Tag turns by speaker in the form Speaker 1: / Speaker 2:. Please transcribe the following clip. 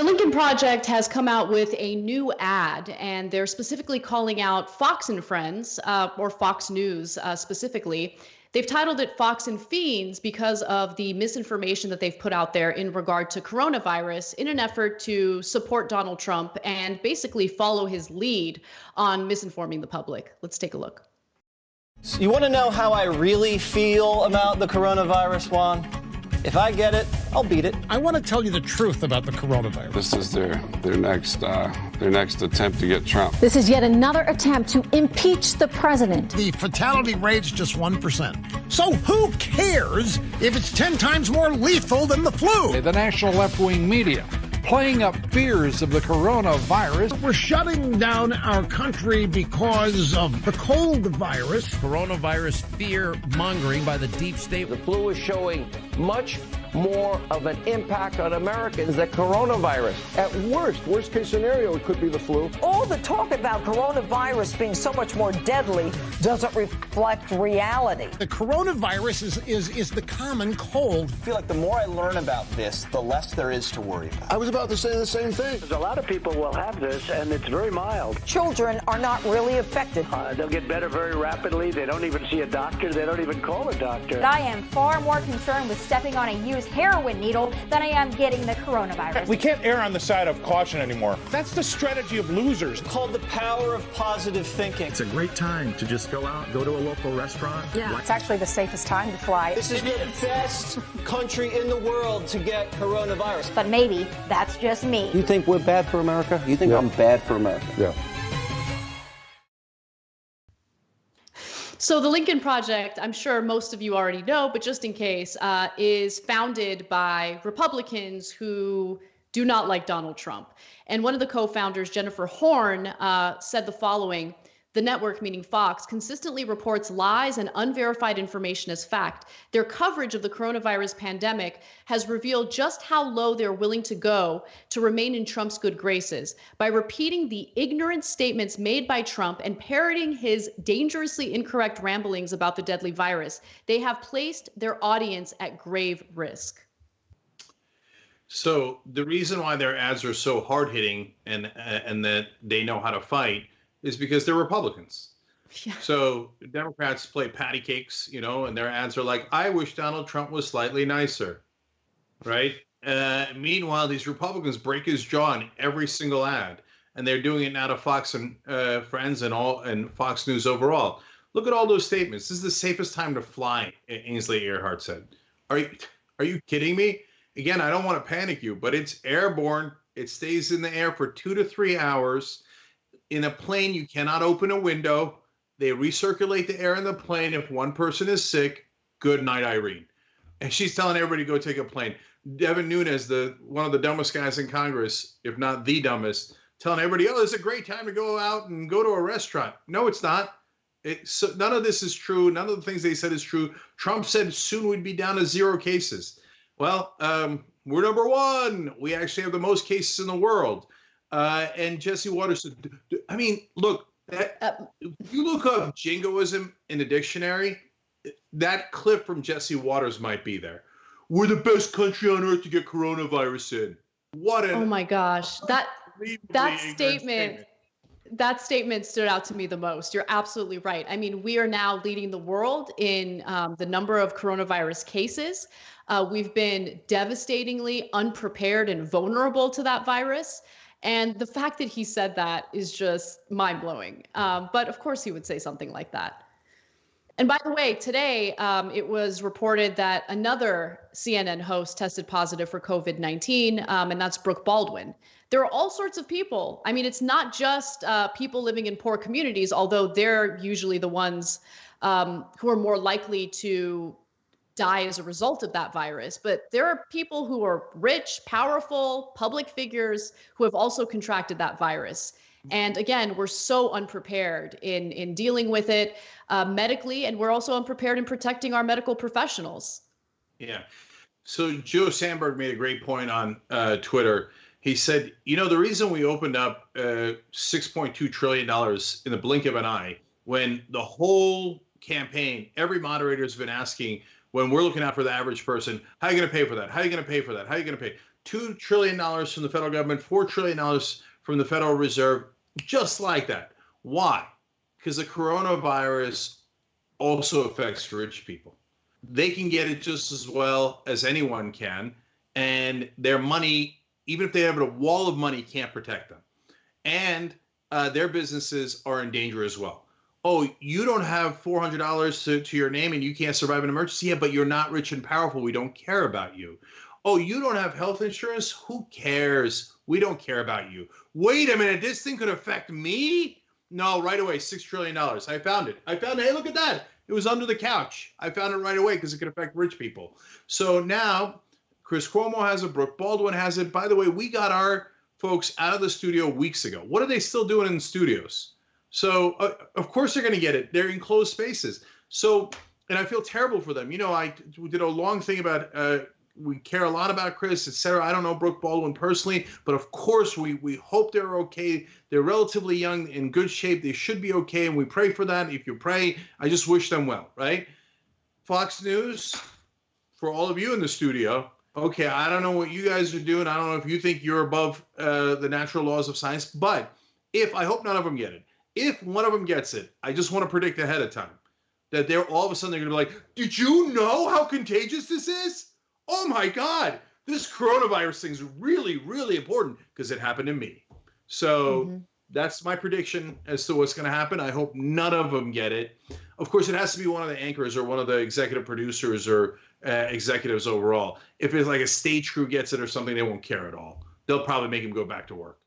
Speaker 1: The Lincoln Project has come out with a new ad, and they're specifically calling out Fox and Friends, or Fox News specifically. They've titled it Fox and Fiends because of the misinformation that they've put out there in regard to coronavirus in an effort to support Donald Trump and basically follow his lead on misinforming the public. Let's take a look.
Speaker 2: You want to know how I really feel about the coronavirus, Juan? If I get it, I'll beat it.
Speaker 3: I want to tell you the truth about the coronavirus.
Speaker 4: This is their next attempt to get Trump.
Speaker 5: This is yet another attempt to impeach the president.
Speaker 3: The fatality rate's just 1%. So who cares if it's 10 times more lethal than the flu?
Speaker 6: The national left-wing media playing up fears of the coronavirus.
Speaker 3: We're shutting down our country because of the cold virus.
Speaker 7: Coronavirus fear-mongering by the deep state.
Speaker 8: The flu is showing much more of an impact on Americans than coronavirus. At worst case scenario, it could be the flu.
Speaker 9: All the talk about coronavirus being so much more deadly doesn't reflect reality.
Speaker 3: The coronavirus is the common cold.
Speaker 2: I feel like the more I learn about this, the less there is to worry about.
Speaker 10: I was about to say the same thing.
Speaker 11: A lot of people will have this, and it's very mild.
Speaker 9: Children are not really affected.
Speaker 11: They'll get better very rapidly. They don't even see a doctor. They don't even call a doctor.
Speaker 12: But I am far more concerned with stepping on a used heroin needle than I am getting the coronavirus.
Speaker 13: We can't err on the side of caution anymore. That's the strategy of losers.
Speaker 2: It's called the power of positive thinking.
Speaker 14: It's a great time to just go to a local restaurant.
Speaker 9: Yeah, it's actually the safest time to fly.
Speaker 2: This is the best country in the world to get coronavirus.
Speaker 12: But maybe that's just me.
Speaker 8: You think we're bad for America? You think I'm bad for America?
Speaker 10: Yeah.
Speaker 1: So the Lincoln Project, I'm sure most of you already know, but just in case, is founded by Republicans who do not like Donald Trump. And one of the co-founders, Jennifer Horn, said the following: the network, meaning Fox, consistently reports lies and unverified information as fact. Their coverage of the coronavirus pandemic has revealed just how low they're willing to go to remain in Trump's good graces. By repeating the ignorant statements made by Trump and parroting his dangerously incorrect ramblings about the deadly virus, they have placed their audience at grave risk.
Speaker 15: So the reason why their ads are so hard-hitting and that they know how to fight is because they're Republicans.
Speaker 1: Yeah.
Speaker 15: So Democrats play patty cakes, and their ads are like, I wish Donald Trump was slightly nicer, right? Meanwhile, these Republicans break his jaw in every single ad, and they're doing it now to Fox and Friends and Fox News overall. Look at all those statements. This is the safest time to fly, Ainsley Earhardt said. Are you kidding me? Again, I don't want to panic you, but it's airborne. It stays in the air for 2 to 3 hours. In a plane, you cannot open a window. They recirculate the air in the plane. If one person is sick, good night, Irene. And she's telling everybody to go take a plane. Devin Nunes, one of the dumbest guys in Congress, if not the dumbest, telling everybody, oh, it's a great time to go out and go to a restaurant. No, it's not. None of this is true. None of the things they said is true. Trump said soon we'd be down to 0 cases. Well, we're number 1. We actually have the most cases in the world. And Jesse Waters said, I mean, look, if you look up jingoism in the dictionary, that clip from Jesse Waters might be there. We're the best country on earth to get coronavirus in. Oh
Speaker 1: my gosh, that statement stood out to me the most. You're absolutely right. I mean, we are now leading the world in the number of coronavirus cases. We've been devastatingly unprepared and vulnerable to that virus. And the fact that he said that is just mind-blowing. But of course he would say something like that. And by the way, today it was reported that another CNN host tested positive for COVID-19, and that's Brooke Baldwin. There are all sorts of people. I mean, it's not just people living in poor communities, although they're usually the ones who are more likely to die as a result of that virus. But there are people who are rich, powerful, public figures who have also contracted that virus. And again, we're so unprepared in dealing with it medically, and we're also unprepared in protecting our medical professionals.
Speaker 15: Yeah. So Joe Sandberg made a great point on Twitter. He said, the reason we opened up $6.2 trillion in the blink of an eye, when the whole campaign, every moderator has been asking, when we're looking out for the average person, how are you going to pay for that? How are you going to pay for that? How are you going to pay? $2 trillion from the federal government, $4 trillion from the Federal Reserve, just like that. Why? Because the coronavirus also affects rich people. They can get it just as well as anyone can, and their money, even if they have a wall of money, can't protect them. And their businesses are in danger as well. Oh, you don't have $400 to your name and you can't survive an emergency? Yeah, but you're not rich and powerful. We don't care about you. Oh, you don't have health insurance? Who cares? We don't care about you. Wait a minute, this thing could affect me? No, right away, $6 trillion. I found it. Hey, look at that. It was under the couch. I found it right away because it could affect rich people. So now Chris Cuomo has it, Brooke Baldwin has it. By the way, we got our folks out of the studio weeks ago. What are they still doing in the studios? So, of course, they're going to get it. They're in closed spaces. So, and I feel terrible for them. You know, we did a long thing about we care a lot about Chris, et cetera. I don't know Brooke Baldwin personally, but of course, we hope they're okay. They're relatively young, in good shape. They should be okay, and we pray for that. If you pray, I just wish them well, right? Fox News, for all of you in the studio, okay, I don't know what you guys are doing. I don't know if you think you're above the natural laws of science, but I hope none of them get it. If one of them gets it, I just want to predict ahead of time that they're all of a sudden they're going to be like, did you know how contagious this is? Oh my God, this coronavirus thing is really, really important because it happened to me. So that's my prediction as to what's going to happen. I hope none of them get it. Of course, it has to be one of the anchors or one of the executive producers or executives overall. If it's like a stage crew gets it or something, they won't care at all. They'll probably make him go back to work.